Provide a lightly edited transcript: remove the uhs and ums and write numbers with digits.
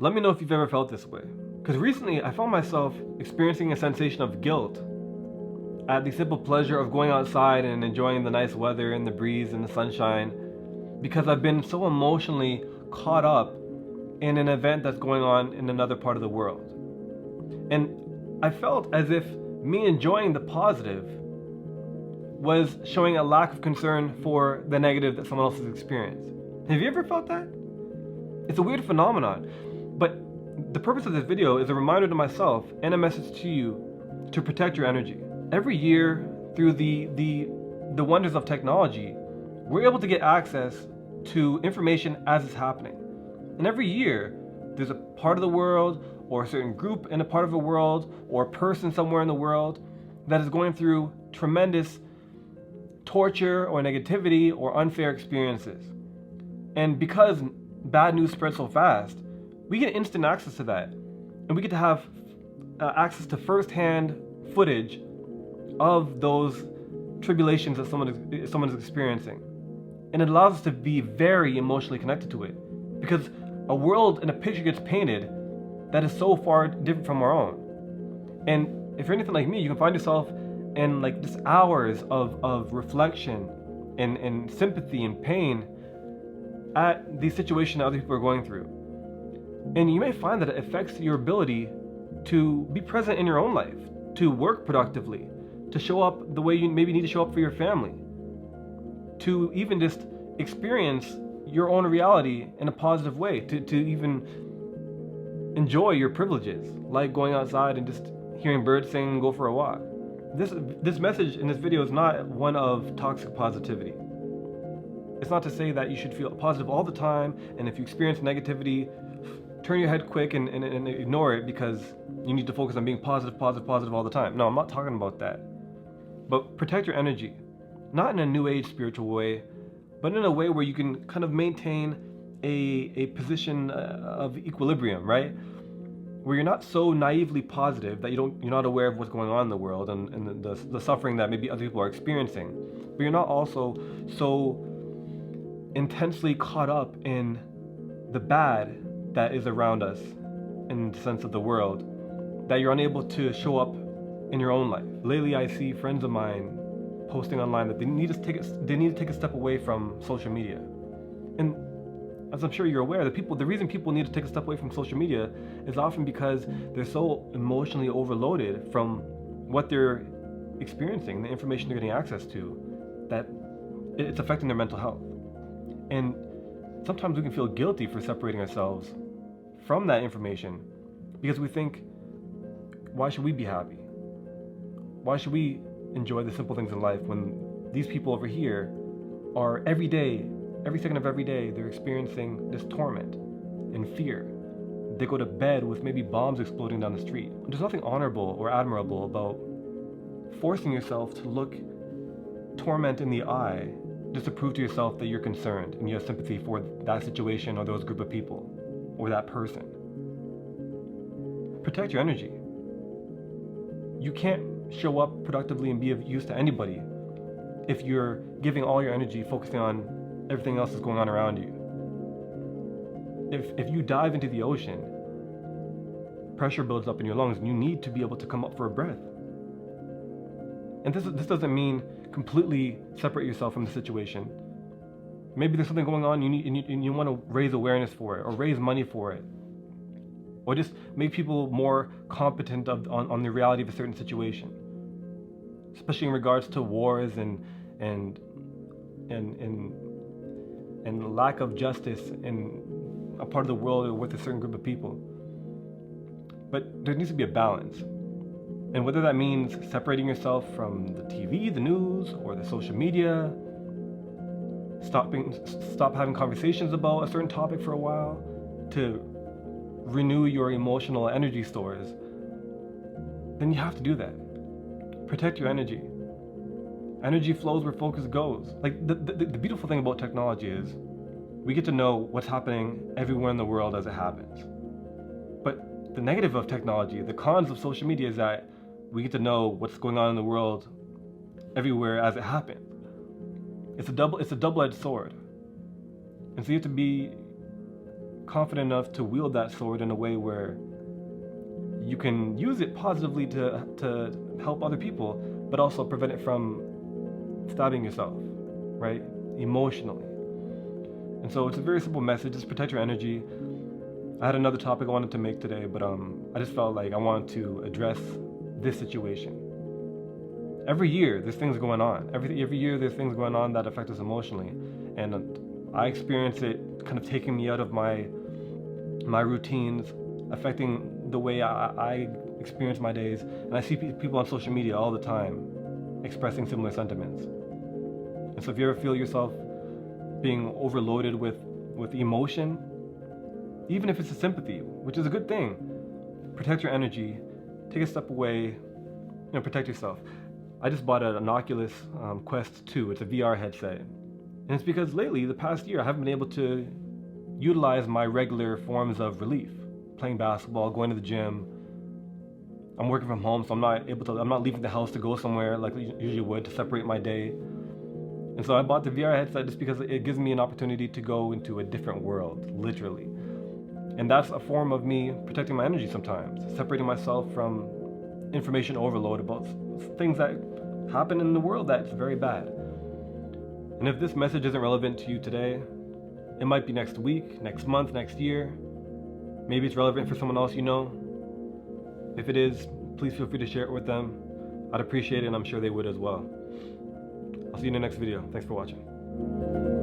Let me know if you've ever felt this way. Because recently I found myself experiencing a sensation of guilt at the simple pleasure of going outside and enjoying the nice weather and the breeze and the sunshine because I've been so emotionally caught up in an event that's going on in another part of the world. And I felt as if me enjoying the positive was showing a lack of concern for the negative that someone else has experienced. Have you ever felt that? It's a weird phenomenon, but the purpose of this video is a reminder to myself and a message to you to protect your energy. Every year, through the wonders of technology, we're able to get access to information as it's happening. And every year, there's a part of the world or a certain group in a part of the world or a person somewhere in the world that is going through tremendous torture or negativity or unfair experiences. And because bad news spreads so fast, we get instant access to that. And we get to have access to first-hand footage of those tribulations that someone is experiencing. And it allows us to be very emotionally connected to it. Because a world and a picture gets painted that is so far different from our own. And if you're anything like me, you can find yourself in like just hours of reflection and sympathy and pain at the situation that other people are going through. And you may find that it affects your ability to be present in your own life, to work productively, to show up the way you maybe need to show up for your family, to even just experience your own reality in a positive way, to even enjoy your privileges, like going outside and just hearing birds sing and go for a walk. This message in this video is not one of toxic positivity. It's not to say that you should feel positive all the time, and if you experience negativity, turn your head quick and ignore it because you need to focus on being positive all the time. No, I'm not talking about that. But protect your energy, not in a new age spiritual way, but in a way where you can kind of maintain a position of equilibrium, right? Where you're not so naively positive that you're not aware of what's going on in the world and the suffering that maybe other people are experiencing, but you're not also so intensely caught up in the bad that is around us in the sense of the world that you're unable to show up in your own life. Lately, I see friends of mine posting online that they need to take a step away from social media. And as I'm sure you're aware, the reason people need to take a step away from social media is often because they're so emotionally overloaded from what they're experiencing, the information they're getting access to, that it's affecting their mental health. And sometimes we can feel guilty for separating ourselves from that information because we think, why should we be happy? Why should we enjoy the simple things in life when these people over here are every day, every second of every day, they're experiencing this torment and fear. They go to bed with maybe bombs exploding down the street. There's nothing honorable or admirable about forcing yourself to look torment in the eye just to prove to yourself that you're concerned and you have sympathy for that situation or those group of people or that person. Protect your energy. You can't show up productively and be of use to anybody if you're giving all your energy focusing on everything else that's going on around you. If you dive into the ocean, pressure builds up in your lungs and you need to be able to come up for a breath. And this doesn't mean completely separate yourself from the situation. Maybe there's something going on and you want to raise awareness for it or raise money for it. Or just make people more competent on the reality of a certain situation. Especially in regards to wars and lack of justice in a part of the world or with a certain group of people. But there needs to be a balance. And whether that means separating yourself from the TV, the news, or the social media, stop having conversations about a certain topic for a while to renew your emotional energy stores, then you have to do that. Protect your energy. Energy flows where focus goes. Like the beautiful thing about technology is we get to know what's happening everywhere in the world as it happens. But the negative of technology, the cons of social media is that we get to know what's going on in the world everywhere as it happens. It's a double-edged sword. And so you have to be confident enough to wield that sword in a way where you can use it positively to help other people, but also prevent it from stabbing yourself, right? Emotionally. And so it's a very simple message, just protect your energy. I had another topic I wanted to make today, but I just felt like I wanted to address this situation. Every year there's things going on. Every year there's things going on that affect us emotionally. And I experience it kind of taking me out of my routines, affecting the way I experience my days. And I see people on social media all the time expressing similar sentiments. And so if you ever feel yourself being overloaded with emotion, even if it's a sympathy, which is a good thing, protect your energy, take a step away, protect yourself. I just bought an Oculus Quest 2. It's a VR headset. And it's because lately, the past year, I haven't been able to utilize my regular forms of relief. Playing basketball, going to the gym. I'm working from home, so I'm not leaving the house to go somewhere like I usually would to separate my day. And so I bought the VR headset just because it gives me an opportunity to go into a different world, literally. And that's a form of me protecting my energy sometimes, separating myself from information overload about things that happen in the world that's very bad. And if this message isn't relevant to you today, it might be next week, next month, next year. Maybe it's relevant for someone else you know. If it is, please feel free to share it with them. I'd appreciate it, and I'm sure they would as well. I'll see you in the next video. Thanks for watching.